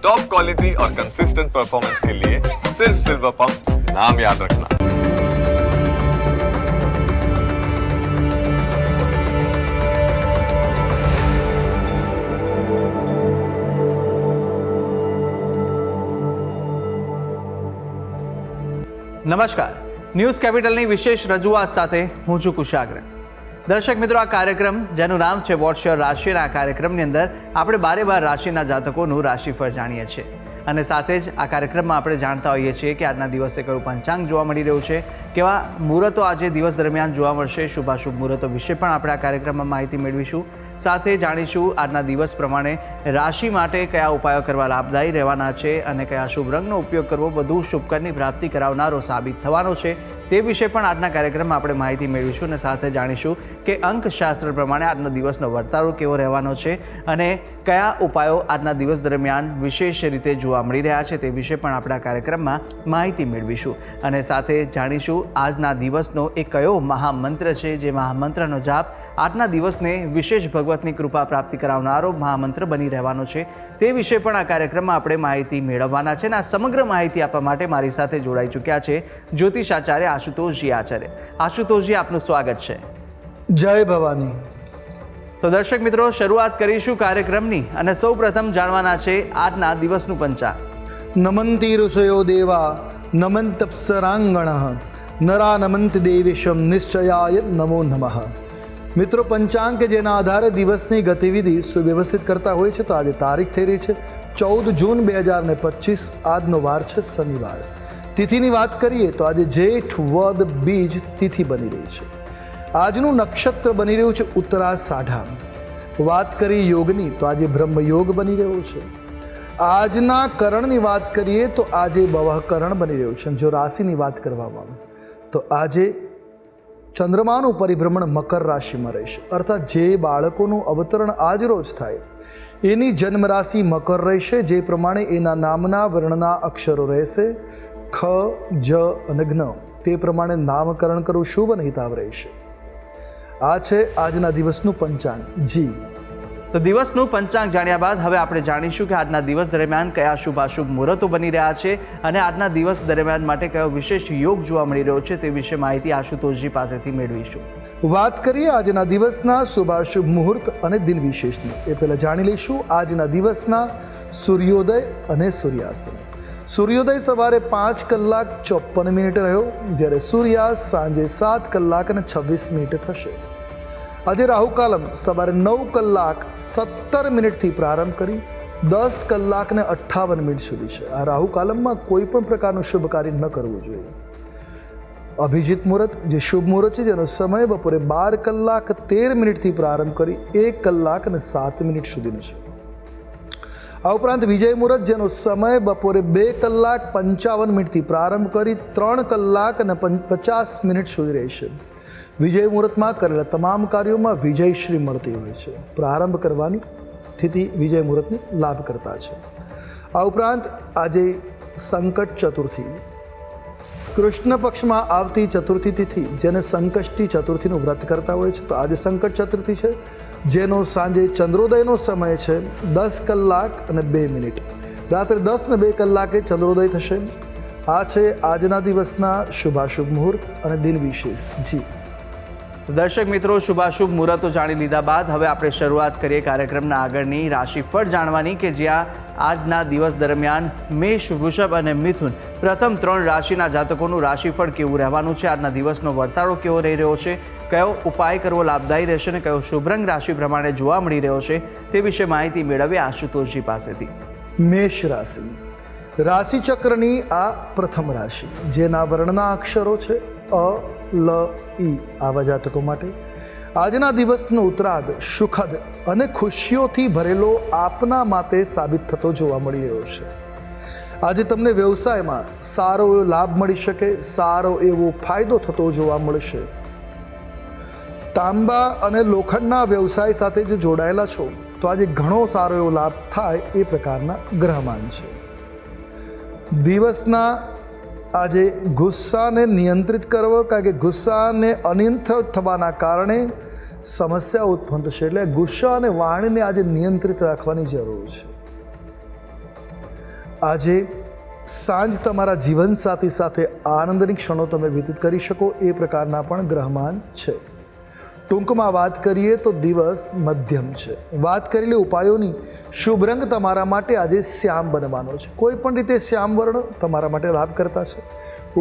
Top quality और consistent performance के लिए सिर्फ सिल्वर पंप नाम याद रखना। નમસ્કાર, ન્યૂઝ કેપિટલની વિશેષ રજૂઆત સાથે હું છું કુશાગ્ર. દર્શક મિત્રો, આ કાર્યક્રમ જેનું નામ છે વોટ્સ યોર રાશિ, આ કાર્યક્રમની અંદર આપણે 12 રાશિના જાતકોનું રાશિફળ જાણીએ છીએ અને સાથે જ આ કાર્યક્રમમાં આપણે જાણતા હોઈએ છીએ કે આજના દિવસે કયું પંચાંગ જોવા મળી રહ્યું છે, કેવા મુહૂર્તો આજે દિવસ દરમિયાન જોવા મળશે, શુભાશુભ મુહૂર્તો વિશે પણ આપણે આ કાર્યક્રમમાં માહિતી મેળવીશું. સાથે જાણીશું આજના દિવસ પ્રમાણે રાશિ માટે કયા ઉપાયો કરવા લાભદાયી રહેવાના છે અને કયા શુભ રંગનો ઉપયોગ કરવો વધુ શુભકરની પ્રાપ્તિ કરાવનારો સાબિત થવાનો છે, તે વિશે પણ આજના કાર્યક્રમમાં આપણે માહિતી મેળવીશું અને સાથે જાણીશું કે અંકશાસ્ત્ર પ્રમાણે આજનો દિવસનો વર્તારો કેવો રહેવાનો છે અને કયા ઉપાયો આજના દિવસ દરમિયાન વિશેષ રીતે જોવા મળી રહ્યા છે, તે વિશે પણ આપણે આ કાર્યક્રમમાં માહિતી મેળવીશું અને સાથે જાણીશું આજના દિવસનો એ કયો મહામંત્ર છે, જે મહામંત્રનો જાપ આજના દિવસને વિશેષ ભગવતની કૃપા પ્રાપ્તિ કરાવનારો મહામંત્ર બની રહેવાનો છે, તે વિશે પણ આ કાર્યક્રમમાં આપણે માહિતી મેળવવાના છે અને આ સમગ્ર માહિતી આપવા માટે મારી સાથે જોડાઈ ચૂક્યા છે જ્યોતિષાચાર્ય આશુતોષજી આચાર્ય. આશુતોષજી, આપનું સ્વાગત છે. જય ભવાની. તો દર્શક મિત્રો, શરૂઆત કરીશું કાર્યક્રમની અને સૌ પ્રથમ જાણવાના છે આજના દિવસનું પંચાંગ. નમંતી ઋષયો દેવા નમંતપ્સરાંગણ નરા નમંત દેવેશમ નિશ્ચયાય નમો નમઃ. મિત્રો, પંચાંગ કે જેના આધારે દિવસની ગતિવિધિ સુવ્યવસ્થિત કરતા હોય છે, તો આજે તારીખ થઈ રહી છે 14 જૂન 2025. આજનો વાર છે શનિવાર. તિથિની વાત કરીએ તો આજે જેઠ વદ બીજ તિથિ બની રહી છે. આજનું નક્ષત્ર બની રહ્યું છે ઉત્તરા સાઢા. વાત કરી યોગની તો આજે બ્રહ્મયોગ બની રહ્યો છે. આજના કરણની વાત કરીએ તો આજે બવઃકરણ બની રહ્યું છે. જો રાશિની વાત કરવામાં આવે તો આજે ચંદ્રમાનું પરિભ્રમણ મકર રાશિમાં રહેશે, અર્થાત જે બાળકોનું અવતરણ આજ રોજ થાય એની જન્મ રાશિ મકર રહેશે, જે પ્રમાણે એના નામના વર્ણના અક્ષરો રહેશે ખ, જ અને જ્ઞ, તે પ્રમાણે નામકરણ કરવું શુભ અને હિતાવ રહેશે. આ છે આજના દિવસનું પંચાંગ. જી, તો દિવસનું પંચાંગ જાણ્યા બાદ હવે આપણે જાણીશું કે આજના દિવસ દરમિયાન કયા શુભાશુભ મુહૂર્તો બની રહ્યા છે અને આજના દિવસ દરમિયાન માટે કયો વિશેષ યોગ જોવા મળી રહ્યો છે, તે વિશે માહિતી આશુતોષજી પાસેથી મેળવીશું. વાત કરીએ આજના દિવસના શુભાશુભ મુહૂર્ત અને દિન વિશેષની. એ પહેલાં જાણી લઈશું આજના દિવસના સૂર્યોદય અને સૂર્યાસ્ત. સૂર્યોદય સવારે 5:54 રહ્યો, જ્યારે સૂર્યાસ્ત સાંજે 7:26 થશે. આજે રાહુકાલમ સવારે 9:17 પ્રારંભ કરી 10:58 સુધી છે. આ રાહુકાલમમાં કોઈ પણ પ્રકારનું શુભ કાર્ય ન કરવું જોઈએ. અભિજીત મુહૂર્ત જે શુભ મુહૂર્ત છે, જેનો સમય બપોરે 12:13 પ્રારંભ કરી 1:07 સુધીનો છે. આ ઉપરાંત વિજય મુહૂર્ત જેનો સમય બપોરે 2:55 પ્રારંભ કરી 3:50 સુધી રહેશે. વિજય મુહૂર્તમાં કરેલા તમામ કાર્યોમાં વિજયશ્રી મળતી હોય છે. પ્રારંભ કરવાની સ્થિતિ વિજય મુહૂર્તની લાભ કરતા છે. આ ઉપરાંત આજે સંકટ ચતુર્થી, કૃષ્ણ પક્ષમાં આવતી ચતુર્થી તિથિ, જેને સંકષ્ટી ચતુર્થીનું વ્રત કરતા હોય છે, તો આજે સંકટ ચતુર્થી છે, જેનો સાંજે ચંદ્રોદયનો સમય છે 10:02. રાત્રે 10:02 ચંદ્રોદય થશે. આ છે આજના દિવસના શુભાશુભ મુહૂર્ત અને દિન વિશેષ. જી દર્શક મિત્રો, શુભાશુભ મુહૂર્તો જાણી લીધા બાદ હવે આપણે શરૂઆત કરીએ કાર્યક્રમના આગળની રાશિફળ જાણવાની, કે જ્યાં આજના દિવસ દરમિયાન મેષ, વૃષભ અને મિથુન પ્રથમ 3 રાશિના જાતકોનું રાશિફળ કેવું રહેવાનું છે, આજના દિવસનો વર્તારો કેવો રહી રહ્યો છે, કયો ઉપાય કરવો લાભદાયી રહેશે અને કયો શુભ રંગ રાશિ પ્રમાણે જોવા મળી રહ્યો છે, તે વિશે માહિતી મેળવીએ આશુતોષજી પાસેથી. મેષ રાશિ. રાશિચક્રની આ પ્રથમ રાશિ, જેના વર્ણના અક્ષરો છે અ, લ, ઈ. આવા જાતકો માટે આજના દિવસનો ઉત્તરાર્ધ સુખદ અને ખુશીઓથી ભરેલો આપના માટે સાબિત થતો જોવા મળી રહ્યો છે. આજે તમને વ્યવસાયમાં સારો એવો લાભ મળી શકે, સારો એવો ફાયદો થતો જોવા મળશે. તાંબા અને લોખંડના વ્યવસાય સાથે જો જોડાયેલા છો તો આજે ઘણો સારો એવો લાભ થાય એ પ્રકારના ગ્રહમાન છે. દિવસના આજે ગુસ્સાને નિયંત્રિત કરવો, કારણ કે ગુસ્સાને અનિયંત્રિત થવાના કારણે સમસ્યા ઉત્પન્ન થશે. એટલે ગુસ્સા અને વાણીને આજે નિયંત્રિત રાખવાની જરૂર છે. આજે સાંજ તમારા જીવનસાથી સાથે આનંદની ક્ષણો તમે વ્યતીત કરી શકો એ પ્રકારના પણ ગ્રહમાન છે. ટૂંકમાં વાત કરીએ તો દિવસ મધ્યમ છે. વાત કરેલી ઉપાયોની શુભ રંગ તમારા માટે આજે શ્યામ બનવાનો છે. કોઈ પણ રીતે શ્યામ વર્ણ તમારા માટે લાભ કરતા છે.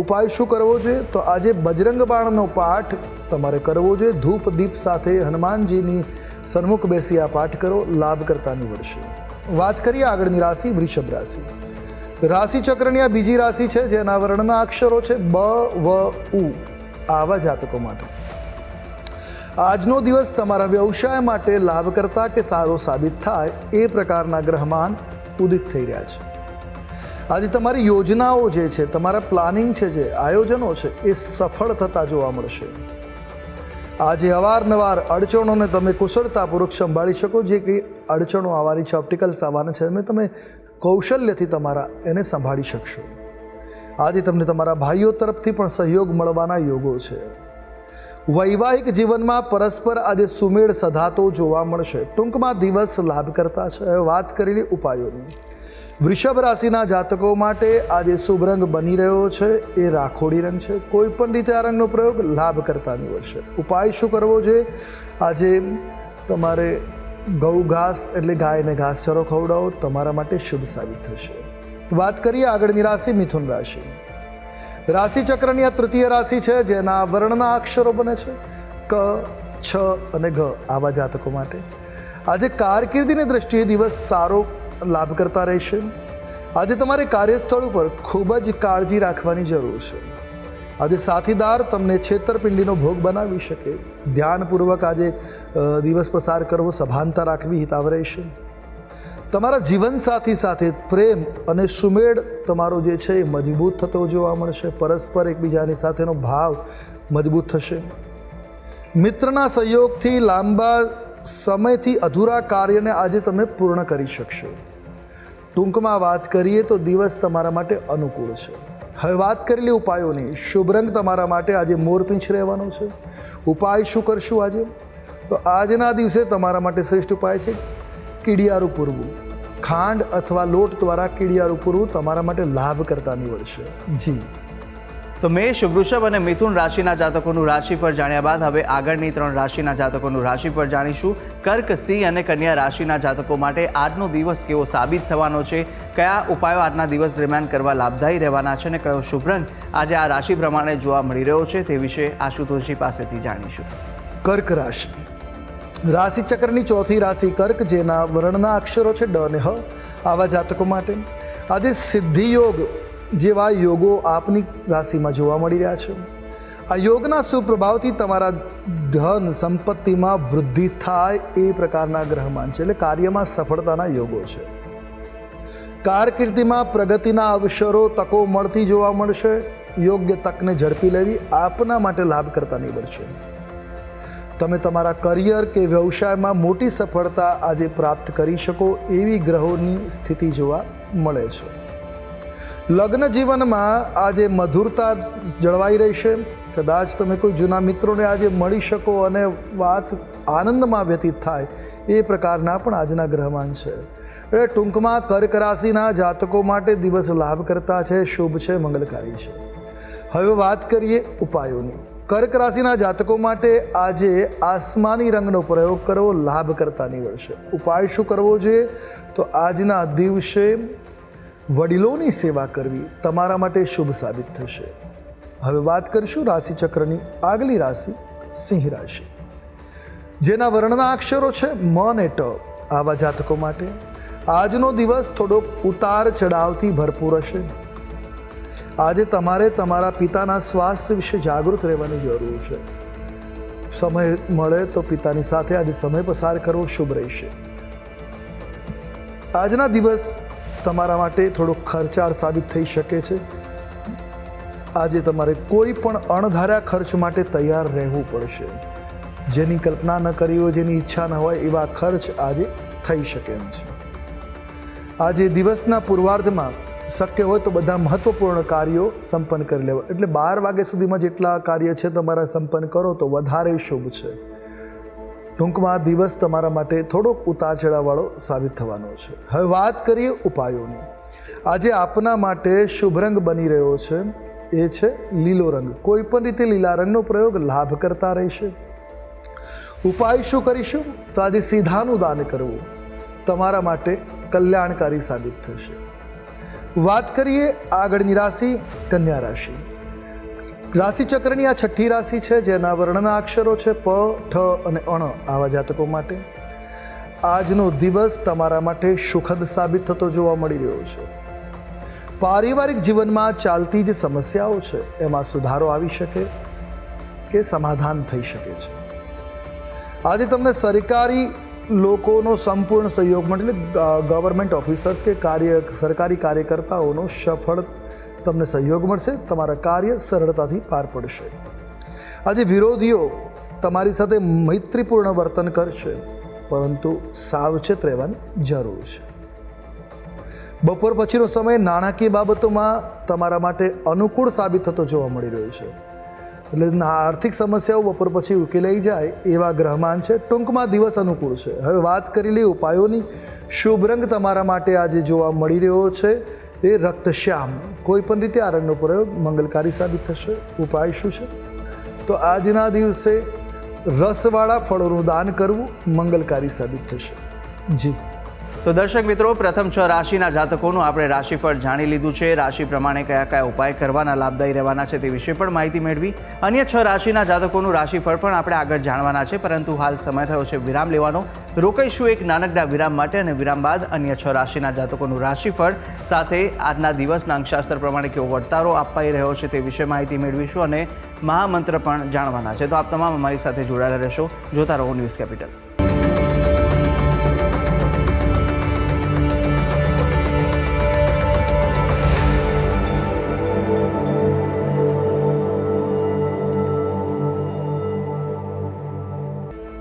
ઉપાય શું કરવો જોઈએ તો આજે બજરંગ બાણનો પાઠ તમારે કરવો જોઈએ. ધૂપ દીપ સાથે હનુમાનજીની સન્મુખ બેસી આ પાઠ કરો, લાભ કરતા નીવડશે. વાત કરીએ આગળની રાશિ વૃષભ રાશિ. રાશિ ચક્રની આ બીજી રાશિ છે જેના વર્ણના અક્ષરો છે બ, વ, ઉ. આવા જાતકો માટે આજનો દિવસ તમારા વ્યવસાય માટે લાભ કરતા કે સારો સાબિત થાય એ પ્રકારના ગ્રહમાન ઉદિત થઈ રહ્યા છે. આજે તમારી યોજનાઓ જે છે, તમારા પ્લાનિંગ છે, જે આયોજનો છે એ સફળ થતા જોવા મળશે. આજે અવારનવાર અડચણોને તમે કુશળતાપૂર્વક સંભાળી શકો. જે કંઈ અડચણો આવવાની છે, ઓબ્સ્ટિકલ્સ આવવાના છે, તમે કૌશલ્યથી તમારા એને સંભાળી શકશો. આજે તમને તમારા ભાઈઓ તરફથી પણ સહયોગ મળવાના યોગો છે. વૈવાહિક જીવનમાં પરસ્પર આજે સુમેળ સધાતો જોવા મળશે. ટૂંકમાં દિવસ લાભ કરતા છે. વાત કરેલી ઉપાયોની વૃષભ રાશિના જાતકો માટે આજે શુભ રંગ બની રહ્યો છે એ રાખોડી રંગ છે. કોઈ પણ રીતે આ રંગનો પ્રયોગ લાભ કરતા નીવડશે. ઉપાય શું કરવો જોઈએ? આજે તમારે ગૌ ઘાસ એટલે ગાયને ઘાસચારો ખવડાવો, તમારા માટે શુભ સાબિત થશે. વાત કરીએ આગળની રાશિ મિથુન રાશિ. રાશિ ચક્રની આ તૃતીય રાશિ છે જેના વર્ણના અક્ષરો બને છે ક, છ અને ઘ. આવા જાતકો માટે આજે કારકિર્દીની દ્રષ્ટિએ દિવસ સારો લાભ કરતા રહેશે. આજે તમારે કાર્યસ્થળ ઉપર ખૂબ જ કાળજી રાખવાની જરૂર છે. આજે સાથીદાર તમને છેતરપિંડીનો ભોગ બનાવી શકે. ધ્યાનપૂર્વક આજે દિવસ પસાર કરવો, સભાનતા રાખવી હિતાવ રહેશે. તમારા જીવનસાથી સાથે પ્રેમ અને સુમેળ તમારો જે છે એ મજબૂત થતો જોવા મળશે. પરસ્પર એકબીજાની સાથેનો ભાવ મજબૂત થશે. મિત્રના સહયોગથી લાંબા સમયથી અધૂરા કાર્યને આજે તમે પૂર્ણ કરી શકશો. ટૂંકમાં વાત કરીએ તો દિવસ તમારા માટે અનુકૂળ છે. હવે વાત કરેલી ઉપાયોની શુભ રંગ તમારા માટે આજે મોરપીંછ રહેવાનો છે. ઉપાય શું કરશું આજે? તો આજના દિવસે તમારા માટે શ્રેષ્ઠ ઉપાય છે કીડિયારું પૂરવું. ખાંડ અથવા લોટ દ્વારા કીડિયારું પૂરવું તમારા માટે લાભ કરતા નીવડશે. જી તો મેષ, વૃષભ અને મિથુન રાશિના જાતકોનું રાશિફળ જાણ્યા બાદ હવે આગળની 3 રાશિના જાતકોનું રાશિફળ જાણીશું. કર્ક, સિંહ અને કન્યા રાશિના જાતકો માટે આજનો દિવસ કેવો સાબિત થવાનો છે, કયા ઉપાયો આજના દિવસ દરમિયાન કરવા લાભદાયી રહેવાના છે અને કયો શુભ રંગ આજે આ રાશિ પ્રમાણે જોવા મળી રહ્યો છે તે વિશે આશુતોષજી પાસેથી જાણીશું. કર્ક રાશિ. રાશિ ચક્રની ચોથી રાશિ કર્ક જેના વર્ણના અક્ષરો છે ડ અને હ. આવા જાતકો માટે આજે સિદ્ધિ યોગ જેવા યોગો આપની રાશિમાં જોવા મળી રહ્યા છે. આ યોગના સુપ્રભાવથી તમારા ધન સંપત્તિમાં વૃદ્ધિ થાય એ પ્રકારના ગ્રહમાન છે. એટલે કાર્યમાં સફળતાના યોગો છે. કારકિર્દીમાં પ્રગતિના અવસરો, તકો મળતી જોવા મળશે. યોગ્ય તકને ઝડપી લેવી આપના માટે લાભ કરતા નીવડશે. તમે તમારા કરિયર કે વ્યવસાયમાં મોટી સફળતા આજે પ્રાપ્ત કરી શકો એવી ગ્રહોની સ્થિતિ જોવા મળે છે. લગ્ન જીવનમાં આજે મધુરતા જળવાઈ રહેશે. કદાચ તમે કોઈ જૂના મિત્રોને આજે મળી શકો અને વાત આનંદમાં વ્યતીત થાય એ પ્રકારના પણ આજના ગ્રહમાન છે. એટલે ટૂંકમાં કર્ક રાશિના જાતકો માટે દિવસ લાભ કરતા છે, શુભ છે, મંગલકારી છે. હવે વાત કરીએ ઉપાયોની. કર્ક રાશિના જાતકો માટે આજે આસમાની રંગનો પ્રયોગ કરવો લાભ કરતા નીવડશે. ઉપાય શું કરવો જોઈએ? તો આજના દિવસે વડીલોની સેવા કરવી તમારા માટે શુભ સાબિત થશે. હવે વાત કરીશું રાશિ ચક્રની આગલી રાશિ સિંહ રાશિ જેના વર્ણના અક્ષરો છે મ અને ટ. આવા જાતકો માટે આજનો દિવસ થોડોક ઉતાર ચઢાવથી ભરપૂર હશે. આજે તમારે તમારા પિતાના સ્વાસ્થ્ય વિશે જાગૃત રહેવાની જરૂર છે. સમય મળે તો પિતાની સાથે આજે સમય પસાર કરવો શુભ રહેશે. આજના દિવસ તમારા માટે થોડો ખર્ચાળ સાબિત થઈ શકે છે. આજે તમારે કોઈ પણ અણધાર્યા ખર્ચ માટે તૈયાર રહેવું પડશે. જેની કલ્પના ન કરી હોય, જેની ઈચ્છા ન હોય એવા ખર્ચ આજે થઈ શકે એમ છે. આજે દિવસના પૂર્વાર્ધમાં શક્ય હોય તો બધા મહત્વપૂર્ણ કાર્યો સંપન્ન કરી લેવા. એટલે 12 વાગ્યા સુધીમાં જેટલા કાર્ય છે તમારા સંપન્ન કરો તો વધારે શુભ છે. ટૂંકમાં દિવસ તમારા માટે થોડોક ઉતાર ચઢાવવાળો સાબિત થવાનો છે. હવે વાત કરીએ ઉપાયોની. આજે આપના માટે શુભ રંગ બની રહ્યો છે એ છે લીલો રંગ. કોઈ પણ રીતે લીલા રંગનો પ્રયોગ લાભ કરતા રહેશે. ઉપાય શું કરીશું? તો આજે સીધાનું દાન કરવું તમારા માટે કલ્યાણકારી સાબિત થશે. વાત કરીએ આગળની રાશિ કન્યા રાશિ. રાશિચક્રની આ છઠ્ઠી રાશિ છે જેના વર્ણના અક્ષરો છે પ, ઠ અને અણ. આવા જાતકો માટે આજનો દિવસ તમારા માટે સુખદ સાબિત થતો જોવા મળી રહ્યો છે. પારિવારિક જીવનમાં ચાલતી જે સમસ્યાઓ છે એમાં સુધારો આવી શકે કે સમાધાન થઈ શકે છે. આજે તમને સરકારી લોકોનો સંપૂર્ણ સહયોગ મળે, એટલે ગવર્મેન્ટ ઓફિસર્સ કે સરકારી કાર્યકર્તાઓનો સફળ તમને સહયોગ મળશે. તમારા કાર્ય સરળતાથી પાર પડશે. આજે વિરોધીઓ તમારી સાથે મૈત્રીપૂર્ણ વર્તન કરશે, પરંતુ સાવચેત રહેવાની જરૂર છે. બપોર પછીનો સમય નાણાકીય બાબતોમાં તમારા માટે અનુકૂળ સાબિત થતો જોવા મળી રહ્યો છે. એટલે આર્થિક સમસ્યાઓ બપોર પછી ઉકેલાઈ જાય એવા ગ્રહમાન છે. ટૂંકમાં દિવસ અનુકૂળ છે. હવે વાત કરી લઈએ ઉપાયોની. શુભ રંગ તમારા માટે આજે જોવા મળી રહ્યો છે એ રક્તશ્યામ. કોઈ પણ રીતે આ રંગનો પ્રયોગ મંગલકારી સાબિત થશે. ઉપાય શું છે? તો આજના દિવસે રસવાળા ફળોનું દાન કરવું મંગલકારી સાબિત થશે. જી તો દર્શક મિત્રો, પ્રથમ 6 રાશિના જાતકોનું આપણે રાશિફળ જાણી લીધું છે. રાશિ પ્રમાણે કયા કયા ઉપાય કરવાના લાભદાયી રહેવાના છે તે વિશે પણ માહિતી મેળવી. અન્ય 6 રાશિના જાતકોનું રાશિફળ પણ આપણે આગળ જાણવાના છે, પરંતુ હાલ સમય થયો છે વિરામ લેવાનો. રોકાઈશું એક નાનકડા વિરામ માટે, અને વિરામ બાદ અન્ય 6 રાશિના જાતકોનું રાશિફળ સાથે આજના દિવસના અંકશાસ્ત્ર પ્રમાણે કેવો વર્તારો અપાઈ રહ્યો છે તે વિશે માહિતી મેળવીશું, અને મહામંત્ર પણ જાણવાના છે. તો આપ તમામ અમારી સાથે જોડાયેલા રહેશો. જોતા રહો ન્યૂઝ કેપિટલ.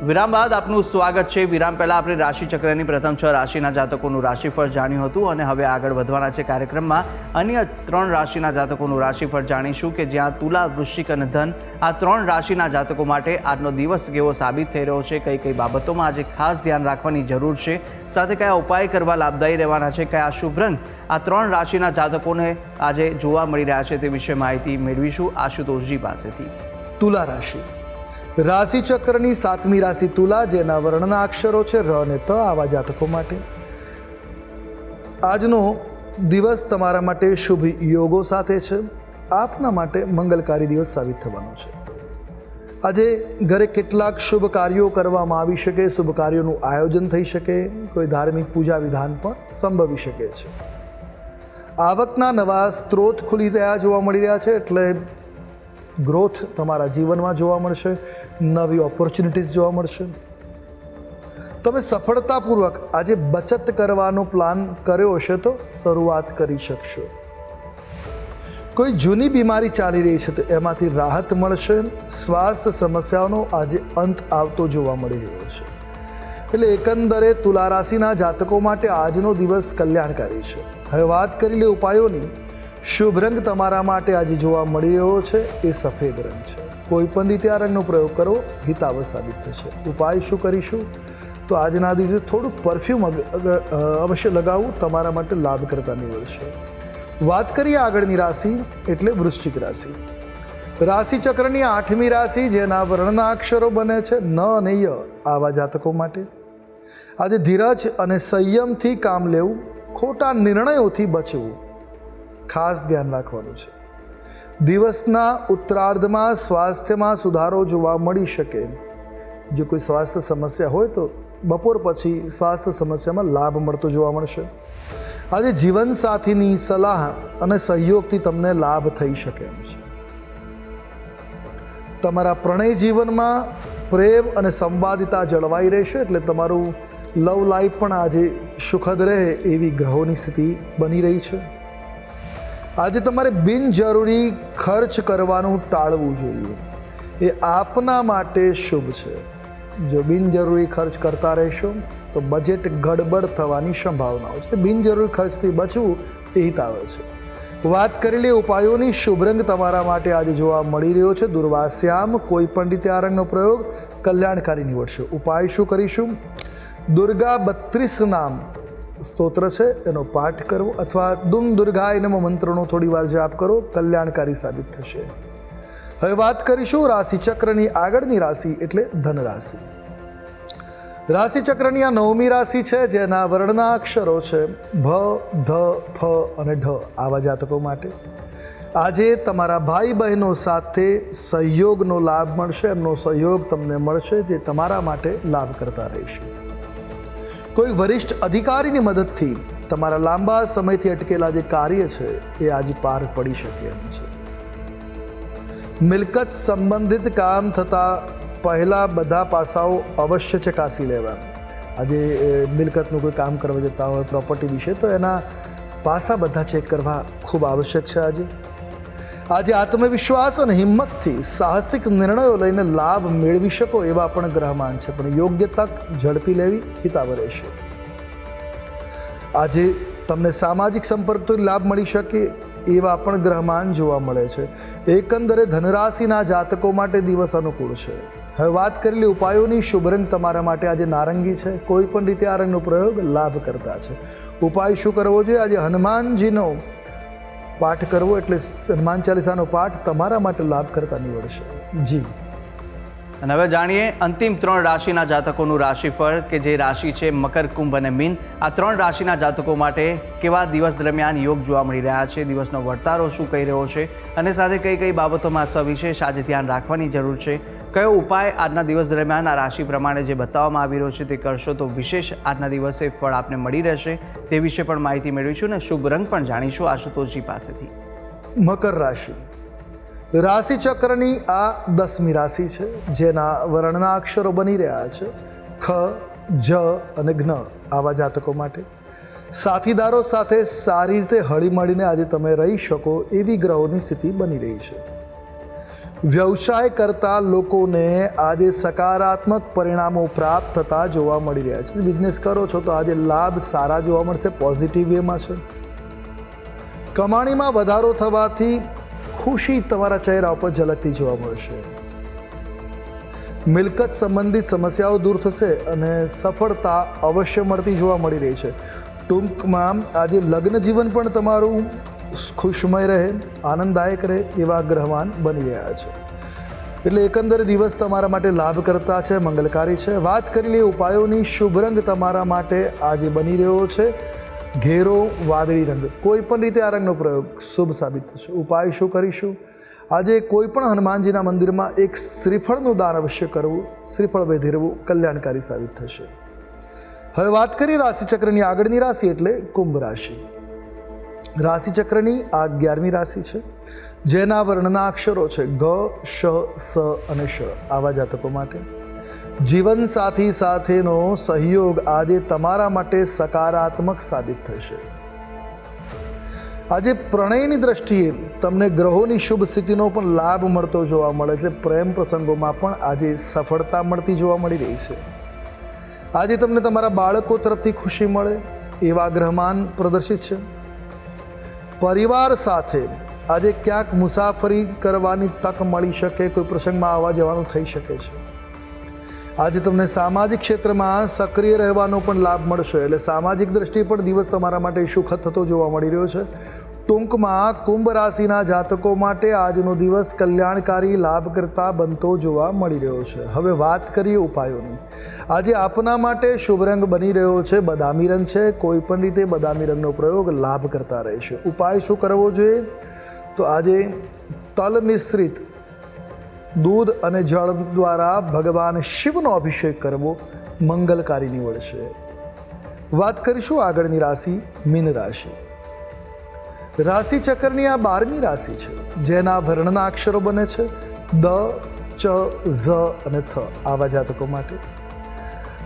વિરામ બાદ આપનું સ્વાગત છે. વિરામ પહેલાં આપણે રાશિચક્રની પ્રથમ 6 રાશિના જાતકોનું રાશિફળ જાણ્યું હતું, અને હવે આગળ વધવાના છે કાર્યક્રમમાં. અન્ય 3 રાશિના જાતકોનું રાશિફળ જાણીશું, કે જ્યાં તુલા, વૃશ્ચિક અને ધન આ 3 રાશિના જાતકો માટે આજનો દિવસ કેવો સાબિત થઈ રહ્યો છે, કઈ કઈ બાબતોમાં આજે ખાસ ધ્યાન રાખવાની જરૂર છે, સાથે કયા ઉપાય કરવા લાભદાયી રહેવાના છે, કયા શુભ રંગ આ 3 રાશિના જાતકોને આજે જોવા મળી રહ્યા છે તે વિશે માહિતી મેળવીશું આશુતોષજી પાસેથી. તુલા રાશિ. રાશિચક્રની 7મી રાશિ તુલા, જેના વર્ણના અક્ષરો છે ર અને ત. આવા જાતકો માટે આજનો દિવસ તમારા માટે શુભ યોગો સાથે છે. આપના માટે મંગલકારી દિવસ સાબિત થવાનો છે. આજે ઘરે કેટલાક શુભ કાર્યો કરવામાં આવી શકે, શુભ કાર્યોનું આયોજન થઈ શકે, કોઈ ધાર્મિક પૂજા વિધાન પણ સંભવી શકે છે. આવકના નવા સ્ત્રોત ખુલી રહ્યા જોવા મળી રહ્યા છે, એટલે ગ્રોથ તમારા જીવનમાં જોવા મળશે, નવી ઓપોર્ચ્યુનિટીઝ જોવા મળશે. તમે સફળતાપૂર્વક આજે બચત કરવાનો પ્લાન કર્યો હશે તો શરૂઆત કરી શકશો. કોઈ જૂની બીમારી ચાલી રહી છે તો એમાંથી રાહત મળશે. સ્વાસ્થ્ય સમસ્યાઓનો આજે અંત આવતો જોવા મળી રહ્યો છે. એટલે એકંદરે તુલા રાશિના જાતકો માટે આજનો દિવસ કલ્યાણકારી છે. હવે વાત કરી લે ઉપાયોની. શુભ રંગ તમારા માટે આજે જોવા મળી રહ્યો છે એ સફેદ રંગ છે. કોઈ પણ રીતે આ રંગનો પ્રયોગ કરો હિતાવહ સાબિત થશે. ઉપાય શું કરીશું? તો આજના દિવસે થોડુંક પરફ્યુમ અવશ્ય લગાવવું તમારા માટે લાભકર્તા નીવડશે. વાત કરીએ આગળની રાશિ એટલે વૃશ્ચિક રાશિ. રાશિચક્રની 8મી રાશિ, જેના વર્ણના અક્ષરો બને છે ન અને ય. આવા જાતકો માટે આજે ધીરજ અને સંયમથી કામ લેવું, ખોટા નિર્ણયોથી બચવું ખાસ ધ્યાન રાખવાનું છે. દિવસના ઉત્તરાર્ધમાં સ્વાસ્થ્યમાં સુધારો જોવા મળી શકે. જો કોઈ સ્વાસ્થ્ય સમસ્યા હોય તો બપોર પછી સ્વાસ્થ્ય સમસ્યામાં લાભ મળતો જોવા મળશે. આજે જીવનસાથીની સલાહ અને સહયોગથી તમને લાભ થઈ શકે એમ છે. તમારા પ્રણય જીવનમાં પ્રેમ અને સંવાદિતા જળવાઈ રહેશે, એટલે તમારું લવ લાઈફ પણ આજે સુખદ રહે એવી ગ્રહોની સ્થિતિ બની રહી છે. આજે તમારે બિનજરૂરી ખર્ચ કરવાનું ટાળવું જોઈએ. એ આપના માટે શુભ છે. જો બિનજરૂરી ખર્ચ કરતા રહેશો તો બજેટ ગડબડ થવાની સંભાવનાઓ છે. બિનજરૂરી ખર્ચથી બચવું એ હિતાવહ છે. વાત કરી લે ઉપાયોની. શુભ રંગ તમારા માટે આજે જોવા મળી રહ્યો છે દુર્વાશ્યામ. કોઈ પણ રીતે આ રંગનો પ્રયોગ કલ્યાણકારી નીવડશે. ઉપાય શું કરીશું? દુર્ગા 32 નામ સ્તોત્ર છે એનો પાઠ કરવો અથવા દુમ દુર્ગાય નમઃ મંત્રનો થોડી વાર જાપ કરો, કલ્યાણકારી સાબિત થશે. હવે વાત કરીશું રાશિચક્રની આગળની રાશિ એટલે ધન રાશિ. રાશિચક્રની આ 9મી રાશિ છે, જેના વર્ણના અક્ષરો છે ભ, ધ, ફ અને ઢ. આવા જાતકો માટે આજે તમારા ભાઈ બહેનો સાથે સહયોગનો લાભ મળશે. એમનો સહયોગ તમને મળશે, જે તમારા માટે લાભ કરતા રહેશે. કોઈ વરિષ્ઠ અધિકારીની મદદથી તમારા લાંબા સમયથી અટકેલા જે કાર્ય છે એ આજે પાર પડી શકે એમ છે. મિલકત સંબંધિત કામ થતાં પહેલાં બધા પાસાઓ અવશ્ય ચકાસી લેવા. આજે મિલકતનું કોઈ કામ કરવા જતા હોય પ્રોપર્ટી વિશે, તો એના પાસા બધા ચેક કરવા ખૂબ આવશ્યક છે. આજે આત્મવિશ્વાસ અને હિંમતથી સાહસિક નિર્ણયો લઈને લાભ મેળવી શકો એવા પણ ગ્રહમાન છે, પણ યોગ્ય તક ઝડપી લેવી હિતાવહ રહેશે. આજે તમને સામાજિક સંપર્કથી લાભ મળી શકે એવા પણ ગ્રહમાન જોવા મળે છે. એકંદરે ધનરાશિના જાતકો માટે દિવસ અનુકૂળ છે. હવે વાત કરેલી ઉપાયોની શુભ રંગ તમારા માટે આજે નારંગી છે. કોઈ પણ રીતે આ રંગનો પ્રયોગ લાભ કરતા છે. ઉપાય શું કરવો જોઈએ? આજે હનુમાનજીનો પાઠ કરવો, એટલે હનુમાન ચાલીસાનો પાઠ તમારા માટે લાભ કરતા નીવડશે. જી. અને હવે જાણીએ અંતિમ 3 રાશિના જાતકોનું રાશિફળ, કે જે રાશિ છે મકર, કુંભ અને મીન. આ 3 રાશિના જાતકો માટે કેવા દિવસ દરમિયાન યોગ જોવા મળી રહ્યા છે, દિવસનો વર્તારો શું કહી રહ્યો છે, અને સાથે કઈ કઈ બાબતોમાં સવિશેષ આજે ધ્યાન રાખવાની જરૂર છે, કયો ઉપાય આજના દિવસ દરમિયાન આ રાશિ પ્રમાણે જે બતાવવામાં આવી રહ્યો છે તે કરશો તો વિશેષ આજના દિવસે ફળ આપને મળી રહેશે, તે વિશે પણ માહિતી મેળવીશું અને શુભ રંગ પણ જાણીશું આશુતોષજી પાસેથી. મકર રાશિ રાશિચક્રની આ 10મી રાશિ છે, જેના વર્ણના અક્ષરો બની રહ્યા છે ખ, જ અને જ્ઞ. આવા જાતકો માટે સાથીદારો સાથે સારી રીતે હળીમળીને આજે તમે રહી શકો એવી ગ્રહોની સ્થિતિ બની રહી છે. વ્યવસાય કરતા લોકોને આજે સકારાત્મક પરિણામો પ્રાપ્ત થતા જોવા મળી રહ્યા છે. બિઝનેસ કરો છો તો આજે લાભ સારા જોવા મળશે, પોઝિટિવ વેમાં છે. કમાણીમાં વધારો થવાથી ખુશી તમારા ચહેરા ઉપર ઝલકતી જોવા મળશે. મિલકત સંબંધિત સમસ્યાઓ દૂર થશે અને સફળતા અવશ્ય મળતી જોવા મળી રહી છે. ટૂંકમાં આજે લગ્ન જીવન પણ તમારું ખુશમય રહે, આનંદદાયક રહે એવા ગ્રહમાન બની રહ્યા છે. એટલે એકંદરે દિવસ તમારા માટે લાભ કરતા છે, મંગલકારી છે. વાત કરી લઈએ ઉપાયોની. શુભ રંગ તમારા માટે આજે બની રહ્યો છે ઘેરો વાદળી રંગ. કોઈ પણ રીતે આ રંગનો પ્રયોગ શુભ સાબિત થશે. ઉપાય શું કરીશું? આજે કોઈ પણ હનુમાનજીના મંદિરમાં એક શ્રીફળનું દાન અવશ્ય કરવું, શ્રીફળ વધેરવું કલ્યાણકારી સાબિત થશે. હવે વાત કરીએ રાશિચક્રની આગળની રાશિ એટલે કુંભ રાશિ. રાશિચક્રની આ 11મી રાશિ છે, જેના વર્ણના અક્ષરો છે ગ, શ, સ અને શ. આવા જાતકો માટે જીવનસાથી સાથેનો સહયોગ આજે તમારા માટે સકારાત્મક સાબિત થશે. આજે પ્રણયની દ્રષ્ટિએ તમને ગ્રહોની શુભ સ્થિતિનો પણ લાભ મળતો જોવા મળે છે. પ્રેમ પ્રસંગોમાં પણ આજે સફળતા મળતી જોવા મળી રહી છે. આજે તમને તમારા બાળકો તરફથી ખુશી મળે એવા ગ્રહમાન પ્રદર્શિત છે. પરિવાર સાથે આજે ક્યાંક મુસાફરી કરવાની તક મળી શકે, કોઈ પ્રસંગમાં આવવા જવાનું થઈ શકે છે. આજે તમને સામાજિક ક્ષેત્રમાં સક્રિય રહેવાનો પણ લાભ મળશે, એટલે સામાજિક દ્રષ્ટિએ પણ દિવસ તમારા માટે સુખદ થતો જોવા મળી રહ્યો છે. ટૂંકમાં કુંભ રાશિના જાતકો માટે આજનો દિવસ કલ્યાણકારી લાભ કરતા બનતો જોવા મળી રહ્યો છે. હવે વાત કરીએ ઉપાયોની. આજે આપના માટે શુભ રંગ બની રહ્યો છે બદામી રંગ છે. કોઈ પણ રીતે બદામી રંગનો પ્રયોગ લાભ કરતા રહેશે. ઉપાય શું કરવો જોઈએ? તો આજે તલ મિશ્રિત દૂધ અને જળ દ્વારા ભગવાન શિવનો અભિષેક કરવો મંગલકારી નીવડશે. વાત કરીશું આગળની રાશિ મીન રાશિ. રાશિચક્રની આ 12મી રાશિ છે, જેના વર્ણના અક્ષરો બને છે દ, ચ, ઝ અને થ. આવા જાતકો માટે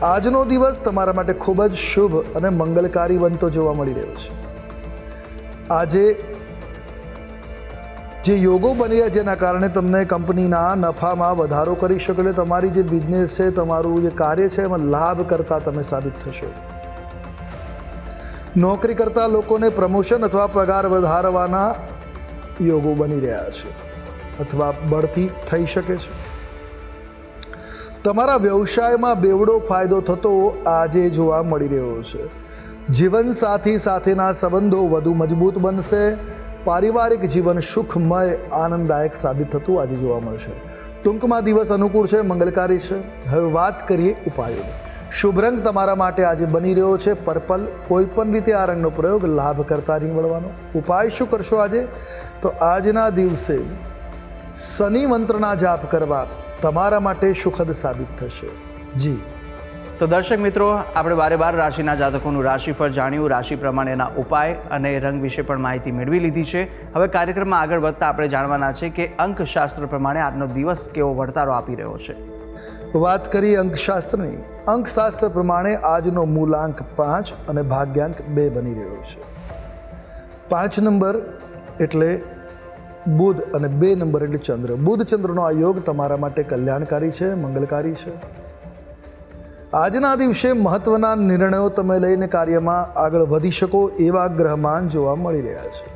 આજનો દિવસ તમારા માટે ખૂબ જ શુભ અને મંગલકારી બનતો જોવા મળી રહ્યો છે. આજે જે યોગો બની રહ્યા જેના કારણે તમને કંપનીના નફામાં વધારો કરી શકો, એટલે તમારી જે બિઝનેસ છે, તમારું જે કાર્ય છે એમાં લાભ કરતા તમે સાબિત થશો. નોકરી કરતા લોકોને પ્રમોશન અથવા પગાર વધારવાના યોગો બની રહ્યા છે અથવા બઢતી થઈ શકે છે. તમારા વ્યવસાયમાં બેવડો ફાયદો થતો આજે જોવા મળી રહ્યો છે. જીવનસાથી સાથેના સંબંધો વધુ મજબૂત બનશે. પારિવારિક જીવન સુખમય આનંદદાયક સાબિત થતું આજે જોવા મળશે. ટૂંકમાં દિવસ અનુકૂળ છે, મંગલકારી છે. હવે વાત કરીએ ઉપાયોની. શુભ રંગ તમારા માટે આજે બની રહ્યો છે પર્પલ. કોઈ પણ રીતે આ રંગનો પ્રયોગ લાભ કરતા નીવડવાનો. ઉપાય શું કરશો આજે? તો આજના દિવસે શનિ મંત્રના જાપ કરવા તમારા માટે સુખદ સાબિત થશે. જી. તો દર્શક મિત્રો, આપણે બારે બાર રાશિના જાતકોનું રાશિફળ જાણ્યું, રાશિ પ્રમાણેના ઉપાય અને રંગ વિશે પણ માહિતી મેળવી લીધી છે. હવે કાર્યક્રમમાં આગળ વધતા આપણે જાણવાના છે કે અંકશાસ્ત્ર પ્રમાણે આજનો દિવસ કેવો વર્તારો આપી રહ્યો છે. વાત કરીએ અંકશાસ્ત્રની. અંકશાસ્ત્ર પ્રમાણે આજનો મૂલાંક 5 અને ભાગ્યાંક 2 બની રહ્યો છે. 5 નંબર એટલે બુધ અને 2 નંબર એટલે ચંદ્ર. બુધ ચંદ્રનો આ યોગ તમારા માટે કલ્યાણકારી છે, મંગલકારી છે. આજના દિવસે મહત્વના નિર્ણયો તમે લઈને કાર્યમાં આગળ વધી શકો એવા ગ્રહમાન જોવા મળી રહ્યા છે.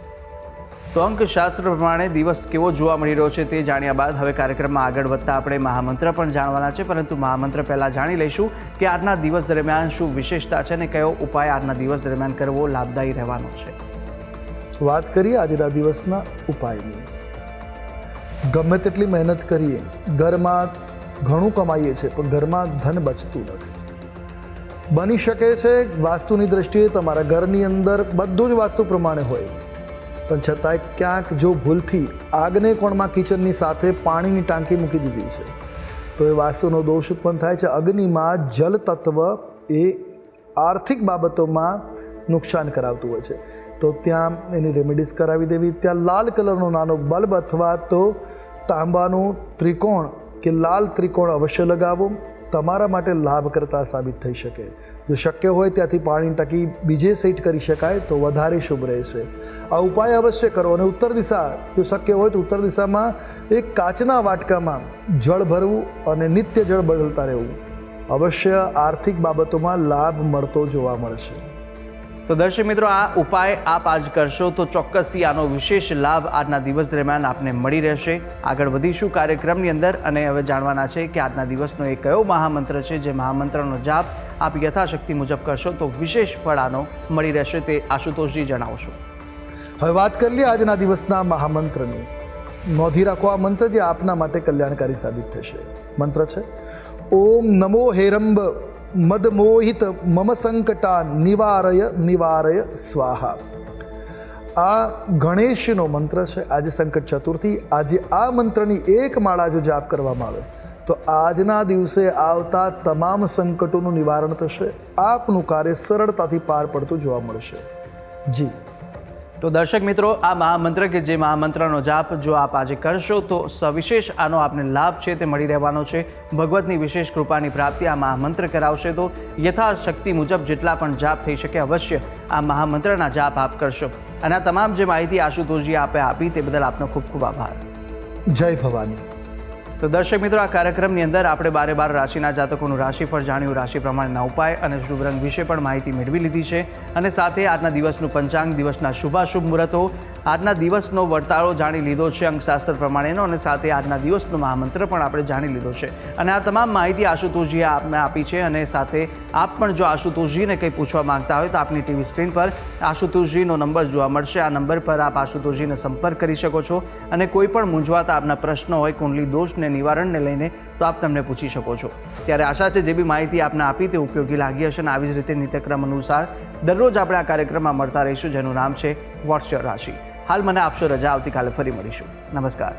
તો અંકશાસ્ત્ર પ્રમાણે દિવસ કેવો જોવા મળી રહ્યો છે તે જાણ્યા બાદ હવે કાર્યક્રમમાં આગળ વધતા આપણે મહામંત્ર પણ જાણવાના છે. પરંતુ મહામંત્ર પહેલાં જાણી લઈશું કે આજના દિવસ દરમિયાન શું વિશેષતા છે અને કયો ઉપાય આજના દિવસ દરમિયાન કરવો લાભદાયી રહેવાનો છે. વાત કરીએ આજના દિવસના ઉપાયની. ગમે તેટલી મહેનત કરીએ, ઘરમાં ઘણું કમાઈએ છીએ પણ ઘરમાં ધન બચતું નથી. બની શકે છે વાસ્તુની દ્રષ્ટિએ તમારા ઘરની અંદર બધું જ વાસ્તુ પ્રમાણે હોય, પણ છતાંય ક્યાંક જો ભૂલથી આગને કોણમાં કિચનની સાથે પાણીની ટાંકી મૂકી દીધી છે તો એ વાસ્તુનો દોષ ઉત્પન્ન થાય છે. અગ્નિમાં જલ તત્વ એ આર્થિક બાબતોમાં નુકસાન કરાવતું હોય છે, તો ત્યાં એની રેમેડીઝ કરાવી દેવી. ત્યાં લાલ કલરનો નાનો બલ્બ અથવા તો તાંબાનું ત્રિકોણ કે લાલ ત્રિકોણ અવશ્ય લગાવો. તમારા માટે લાભ કરતા સાબિત થઈ શકે. જો શક્ય હોય ત્યાંથી પાણી ટાંકી બીજે સેટ કરી શકાય તો વધારે શુભ રહેશે. આ ઉપાય અવશ્ય કરો. અને ઉત્તર દિશા, જો શક્ય હોય તો ઉત્તર દિશામાં એક કાચના વાટકામાં જળ ભરવું અને નિત્ય જળ બદલતા રહેવું. અવશ્ય આર્થિક બાબતોમાં લાભ મળતો જોવા મળશે. તો દર્શક મિત્રો, આ ઉપાય આપ આજ કરશો તો ચોક્કસથી આનો વિશેષ લાભ આજના દિવસ દરમિયાન આપને મળી રહેશે. આગળ વધીશું કાર્યક્રમની અંદર અને હવે જાણવાના છે કે આજના દિવસનો એ કયો મહામંત્ર છે જે મહામંત્રનો જાપ આપ યથાશક્તિ મુજબ કરશો તો વિશેષ ફળ આનો મળી રહેશે, તે આશુતોષજી જણાવશો. હવે વાત કરી લઈએ આજના દિવસના મહામંત્રની. નોંધી રાખો આ મંત્ર જે આપના માટે કલ્યાણકારી સાબિત થશે. મંત્ર છે ઓમ નમો હેરંબ મદમોહિત મમ સંકટા નિવારય નિવારય સ્વાહા. આ ગણેશનો મંત્ર છે. આજે સંકટ ચતુર્થી. આજે આ મંત્રની એક માળા જો જાપ કરવામાં આવે તો આજના દિવસે આવતા તમામ સંકટોનું નિવારણ થશે. આપનું કાર્ય સરળતાથી પાર પડતું જોવા મળશે. જી. તો દર્શક મિત્રો, આ મહામંત્ર કે જે મહામંત્રનો જાપ જો આપ આજે કરશો તો સવિશેષ આનો આપને લાભ છે તે મળી રહેવાનો છે. ભગવતની વિશેષ કૃપાની પ્રાપ્તિ આ મહામંત્ર કરાવશે. તો યથાશક્તિ મુજબ જેટલા પણ જાપ થઈ શકે અવશ્ય આ મહામંત્રના જાપ આપ કરશો. અને આ તમામ જે માહિતી આશુતોષજી આપે આપી તે બદલ આપનો ખૂબ ખૂબ આભાર. જય ભવાની. તો દર્શક મિત્રો, આ કાર્યક્રમની અંદર આપણે બારે બાર રાશિના જાતકોનું રાશિફળ જાણ્યું, રાશિ પ્રમાણેના ઉપાય અને શુભ રંગ વિશે પણ માહિતી મેળવી લીધી છે. અને સાથે આજના દિવસનું પંચાંગ, દિવસના શુભાશુભ મુહૂર્તો, આજના દિવસનો વર્તારો જાણી લીધો છે અંકશાસ્ત્ર પ્રમાણેનો, અને સાથે આજના દિવસનો મહામંત્ર પણ આપણે જાણી લીધો છે. અને આ તમામ માહિતી આશુતોષજીએ આપને આપી છે. અને સાથે આપ પણ જો આશુતોષજીને કંઈ પૂછવા માંગતા હોય તો આપની ટીવી સ્ક્રીન પર આશુતોષજીનો નંબર જોવા મળશે. આ નંબર પર આપ આશુતોષજીને સંપર્ક કરી શકો છો અને કોઈ પણ મૂંઝવાતા આપના પ્રશ્નો હોય, કુંડલી દોષને નિવારણને લઈને, તો આપ તમને પૂછી શકો છો. ત્યારે આશા છે જે બી માહિતી આપને આપી તે ઉપયોગી લાગી હશે. અને આવી જ રીતે નિત્યક્રમ અનુસાર દરરોજ આપણે આ કાર્યક્રમમાં મળતા રહીશું જેનું નામ છે વોટ્સ યોર રાશિ. હાલ મને આપશો રજા. આવતીકાલે ફરી મળીશું. નમસ્કાર.